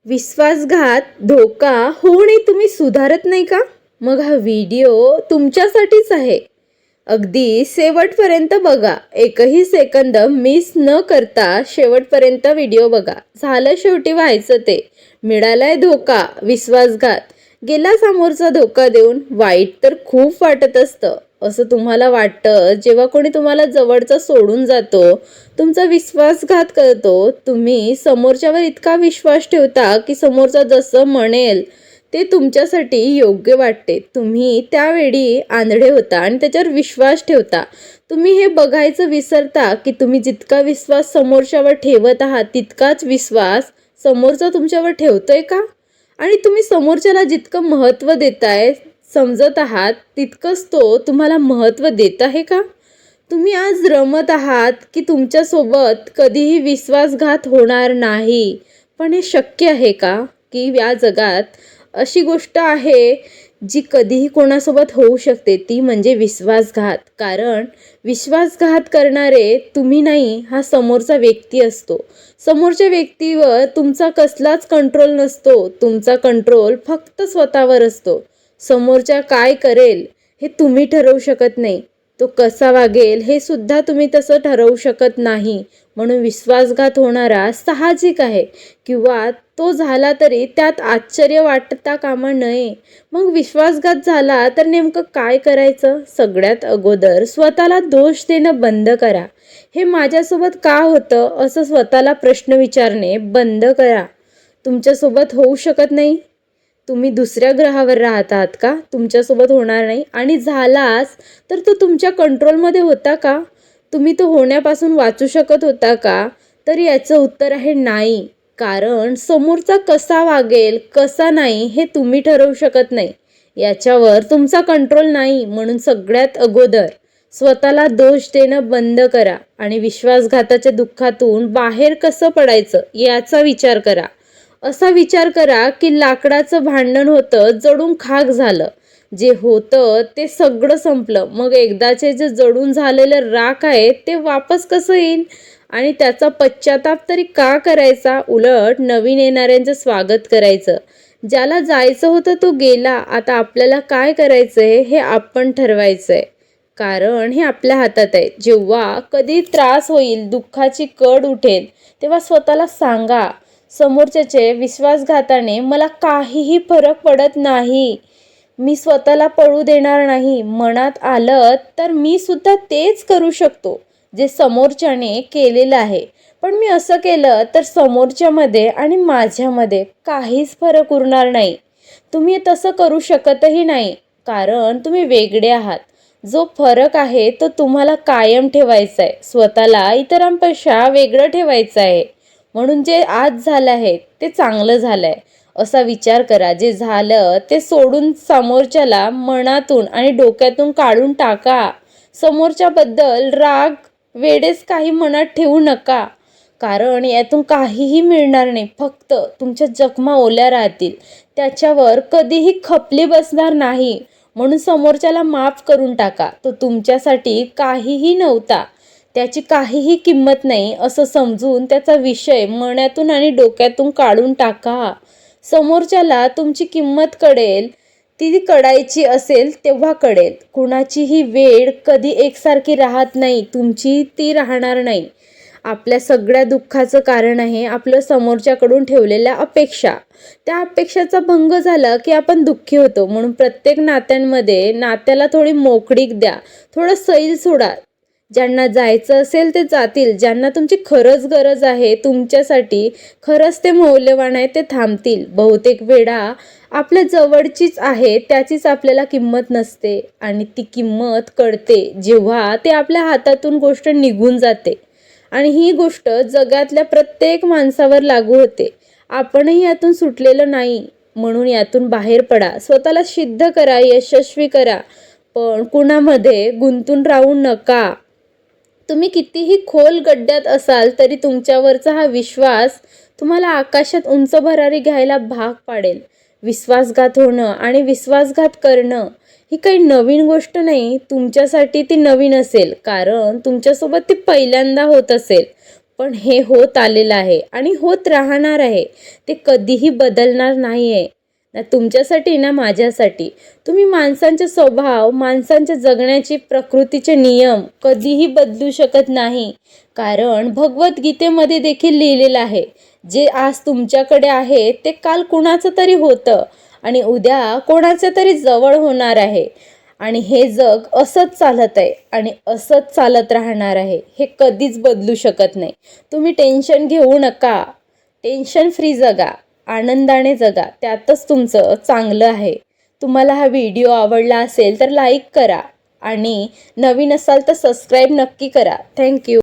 विश्वासघात, धोका होऊनही तुम्ही सुधारत नाही का? मग हा व्हिडिओ तुमच्यासाठीच आहे. अगदी शेवटपर्यंत बघा. एकही सेकंद मिस न करता शेवटपर्यंत व्हिडिओ बघा. झालं शेवटी व्हायचं ते. मिळालाय धोका, विश्वासघात. गेला समोरचा धोका देऊन. वाईट तर खूप वाटत असतं. असं तुम्हाला वाटतं जेव्हा कोणी तुम्हाला जवळचा सोडून जातो, तुमचा विश्वासघात करतो. तुम्ही समोरच्यावर इतका विश्वास ठेवता की समोरचा जसं म्हणेल ते तुमच्यासाठी योग्य वाटते. तुम्ही त्यावेळी आंधळे होता आणि त्याच्यावर विश्वास ठेवता. तुम्ही हे बघायचं विसरता की तुम्ही जितका विश्वास समोरच्यावर ठेवत आहात तितकाच विश्वास समोरचा तुमच्यावर ठेवतोय का? आणि तुम्ही समोरच्याला जितकं महत्त्व देताय समजत आहात तितकंच तो तुम्हाला महत्त्व देत आहे का? तुम्ही आज रमत आहात की तुमच्यासोबत कधीही विश्वासघात होणार नाही. पण हे शक्य आहे का की या जगात अशी गोष्ट आहे जी कधीही कोणासोबत होऊ शकते, ती म्हणजे विश्वासघात. कारण विश्वासघात करणारे तुम्ही नाही, हा समोरचा व्यक्ती असतो. समोरच्या व्यक्तीवर तुमचा कसलाच कंट्रोल नसतो. तुमचा कंट्रोल फक्त स्वतःवर असतो. समोरच्या काय करेल हे तुम्ही ठरवू शकत नाही. तो कसा वागेल हे सुद्धा तुम्ही तसं ठरवू शकत नाही. म्हणून विश्वासघात होणारा साहजिक आहे किंवा तो झाला तरी त्यात आश्चर्य वाटता कामा नये. मग विश्वासघात झाला तर नेमकं काय करायचं? सगळ्यात अगोदर स्वतःला दोष देणं बंद करा. हे माझ्यासोबत का होतं असं स्वतःला प्रश्न विचारणे बंद करा. तुमच्यासोबत होऊ शकत नाही? तुम्ही दुसऱ्या ग्रहावर राहत आहात का? तुमच्यासोबत होणार नाही. आणि झालाच तर तो तुमच्या कंट्रोलमध्ये होता का? तुम्ही तो होण्यापासून वाचू शकत होता का? तर याचं उत्तर आहे नाही. कारण समोरचा कसा वागेल कसा नाही हे तुम्ही ठरवू शकत नाही. याच्यावर तुमचा कंट्रोल नाही. म्हणून सगळ्यात अगोदर स्वतःला दोष देणं बंद करा आणि विश्वासघाताच्या दुःखातून बाहेर कसं पडायचं याचा विचार करा. असा विचार करा की लाकडाचं भांडण होतं, जळून खाक झालं. जे होतं ते सगळं संपलं. मग एकदाचे जे जळून झालेलं राख आहे ते वापस कसं येईल? आणि त्याचा पश्चाताप तरी का करायचा? उलट नवीन येणाऱ्यांचं स्वागत करायचं. ज्याला जायचं होतं तो गेला. आता आपल्याला काय करायचंय हे आपण ठरवायचंय. कारण हे आपल्या हातात आहे. जेव्हा कधी त्रास होईल, दुःखाची कड उठेल, तेव्हा स्वतःला सांगा, समोरच्याचे विश्वासघाताने मला काहीही फरक पडत नाही. मी स्वतःला पळू देणार नाही. मनात आलं तर मी सुद्धा तेच करू शकतो जे समोरच्याने केलेलं आहे. पण मी असं केलं तर समोरच्यामध्ये आणि माझ्यामध्ये काहीच फरक उरणार नाही. तुम्ही तसं करू शकतही नाही. कारण तुम्ही वेगळे आहात. जो फरक आहे तो तुम्हाला कायम ठेवायचा आहे. स्वतःला इतरांपेक्षा वेगळं ठेवायचं आहे. म्हणून जे आज झालं आहे ते चांगलं झालंय असा विचार करा. जे झालं ते सोडून समोरच्याला मनातून आणि डोक्यातून काढून टाका. समोरच्याबद्दल राग वेडेच काही मनात ठेवू नका. कारण यातून काहीही मिळणार नाही. फक्त तुमच्या जखमा ओल्या राहतील. त्याच्यावर कधीही खपली बसणार नाही. म्हणून समोरच्याला माफ करून टाका. तो तुमच्यासाठी काहीही नव्हता. त्याची काहीही किंमत नाही असं समजून त्याचा विषय मनातून आणि डोक्यातून काढून टाका. समोरच्याला तुमची किंमत कळेल, ती कळायची असेल तेव्हा कळेल. कुणाचीही वेळ कधी एकसारखी राहत नाही. तुमची ती राहणार नाही. आपल्या सगळ्या दुःखाचं कारण आहे आपलं समोरच्याकडून ठेवलेल्या अपेक्षा. त्या अपेक्षाचा भंग झाला की आपण दुःखी होतो. म्हणून प्रत्येक नात्यांमध्ये नात्याला थोडी मोकळीक द्या. थोडं सैल सोडा. ज्यांना जायचं असेल ते जातील. ज्यांना तुमची खरंच गरज आहे, तुमच्यासाठी खरंच ते मौल्यवान आहे, ते थांबतील. बहुतेक वेळा आपल्या जवळचीच आहे त्याचीच आपल्याला किंमत नसते आणि ती किंमत कळते जेव्हा ते आपल्या हातातून गोष्ट निघून जाते. आणि ही गोष्ट जगातल्या प्रत्येक माणसावर लागू होते. आपणही यातून सुटलेलो नाही. म्हणून यातून बाहेर पडा. स्वतःला सिद्ध करा, यशस्वी करा. पण कुणामध्ये गुंतून राहू नका. तुम्ही कितीही खोल गड्ड्यात असाल तरी तुमच्यावरचा हा विश्वास तुम्हाला आकाशात उंच भरारी घ्यायला भाग पाडेल. विश्वासघात होणं आणि विश्वासघात करणं ही काही नवीन गोष्ट नाही. तुमच्यासाठी ती नवीन असेल कारण तुमच्यासोबत ती पहिल्यांदा होत असेल. पण हे होत आलेलं आहे आणि होत राहणार आहे. ते कधीही बदलणार नाही आहे, ना तुमच्यासाठी ना माझ्यासाठी. तुम्ही माणसांचे स्वभाव, माणसांच्या जगण्याची प्रकृतीचे नियम कधीही बदलू शकत नाही. कारण भगवद्गीतेमध्ये देखील लिहिलेलं आहे, जे आज तुमच्याकडे आहे ते काल कुणाचं तरी होतं आणि उद्या कोणाच्या तरी जवळ होणार आहे. आणि हे जग असंच चालत आहे आणि असंच चालत राहणार आहे. हे कधीच बदलू शकत नाही. तुम्ही टेन्शन घेऊ नका. टेन्शन फ्री जगा, आनंदाने जगा. त्यातच तुमचं चांगलं आहे. तुम्हाला हा व्हिडिओ आवडला असेल तर लाईक करा आणि नवीन असाल तर सबस्क्राईब नक्की करा. थँक्यू.